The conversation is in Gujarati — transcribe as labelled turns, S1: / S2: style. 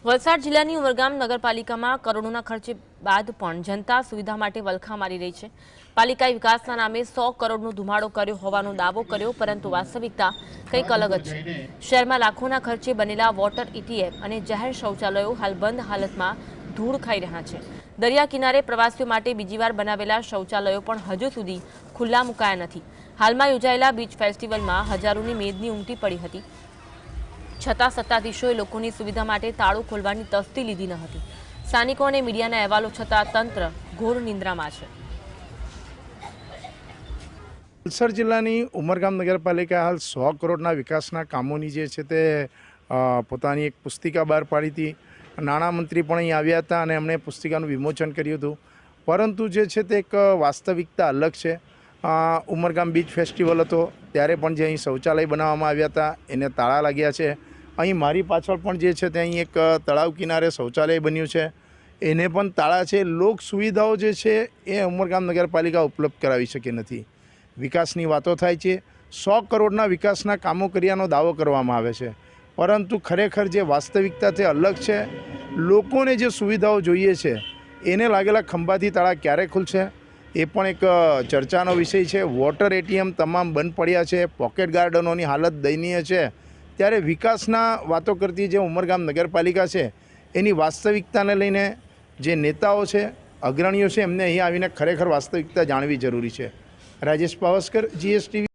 S1: વલસાડ જિલ્લાની ઉમરગામ નગરપાલિકામાં કરોડોના ખર્ચે બાદ પણ જનતા સુવિધા માટે વલખા મારી રહી છે। પાલિકાએ વિકાસના નામે 100 કરોડનો ધુમાડો કર્યો હોવાનો દાવો કર્યો, પરંતુ વાસ્તવિકતા કંઈક અલગ જ છે। શહેરમાં લાખોના ખર્ચે બનેલા વોટર એટીએમ અને જાહેર શૌચાલયો હાલ બંધ હાલતમાં ધૂળ ખાઈ રહ્યા છે। દરિયા કિનારે પ્રવાસીઓ માટે બીજી વાર બનાવેલા શૌચાલયો પણ હજુ સુધી ખુલ્લા મુકાયા નથી। હાલમાં યોજાયેલા બીચ ફેસ્ટિવલમાં હજારોની મેદની ઉમટી પડી હતી, છતાં સત્તાધીશોએ લોકોની સુવિધા માટે તાળું ખોલવાની તસ્દી લીધી ન હતી। સ્થાનિકો અને મીડિયાના અહેવાલો છતાં તંત્ર ઘોર નિંદ્રામાં છે।
S2: વલસાડ જિલ્લાની ઉમરગામ નગરપાલિકા હાલ 100 કરોડના વિકાસના કામોની જે છે તે પોતાની એક પુસ્તિકા બહાર પાડી હતી। નાણામંત્રી પણ અહીં આવ્યા હતા અને એમણે પુસ્તિકાનું વિમોચન કર્યું હતું, પરંતુ જે છે તે એક વાસ્તવિકતા અલગ છે। ઉમરગામ બીચ ફેસ્ટિવલ હતો ત્યારે પણ જે અહીં શૌચાલય બનાવવામાં આવ્યા હતા એને તાળા લાગ્યા છે। અહીં મારી પાછળ પણ જે છે તે અહીં એક તળાવ કિનારે શૌચાલય બન્યું છે, એને પણ તાળા છે। લોક સુવિધાઓ જે છે એ ઉમરગામ નગરપાલિકા ઉપલબ્ધ કરાવી શકે નથી। વિકાસની વાતો થાય છે, 100 કરોડના વિકાસના કામો કર્યાનો દાવો કરવામાં આવે છે, પરંતુ ખરેખર જે વાસ્તવિકતા તે અલગ છે। લોકોને જે સુવિધાઓ જોઈએ છે એને લાગેલા ખંભાથી તાળા ક્યારે ખુલશે એ પણ એક ચર્ચાનો વિષય છે। વોટર એટીએમ તમામ બંધ પડ્યા છે, પોકેટ ગાર્ડનોની હાલત દયનીય છે, ત્યારે વિકાસના વાતો કરતી જે ઉમરગામ નગરપાલિકા છે એની વાસ્તવિકતાને લઈને જે નેતાઓ છે, અગ્રણીઓ છે, એમને અહીં આવીને ખરેખર વાસ્તવિકતા જાણવી જરૂરી છે। રાજેશ પાવસ્કર, GSTV।